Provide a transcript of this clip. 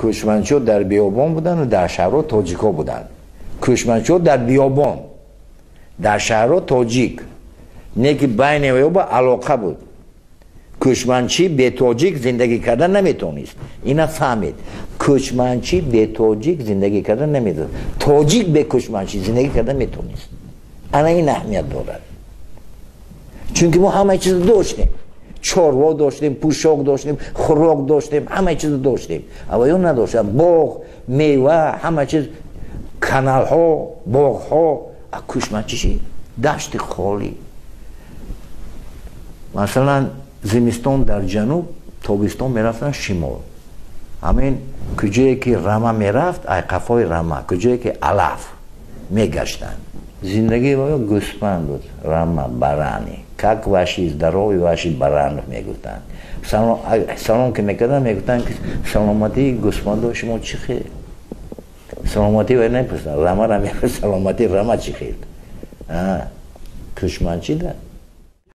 کشمنچو در بیابان بودن و در شهرها تاجیکا بودن. کشمنچو در بیابان، در شهرها تاجیک، نه که بین و علاقه بود. کشمنچی به تاجیک زندگی کردن نمیتونست. اینا فهمید. کشمنچی به تاجیک زندگی کردن نمیتونست. تاجیک به کشمنچی زندگی کردن میتونست. انا این اهمیت دارد. چون که ما همه چیز داشتیم. چاروا داشتیم، پوشاک داشتیم، خوراک داشتیم، همه چیز داشتیم. اما اون نداشتیم. باغ، میوه، همه چیز، کانال ها، باغ ها. کشمنچی چی؟ دشت خالی. مثلا زمستان در جنوب، تابستان میرفتن شمال. همین کجایی که رمه میرفت، ای قفای رمه، کجایی که علف میگشتن. زندگی باید گوسفند بود، رمه، برانی. کک وحشی، здоровый وحشی بران میگفتن. سلام که میکردن میگفتن که سلامتی گوسفند شما چی خیر؟ سلامتی باید نپرسن، رمه را میگفت سلامتی رمه چی خیر؟ کشمنچی ده.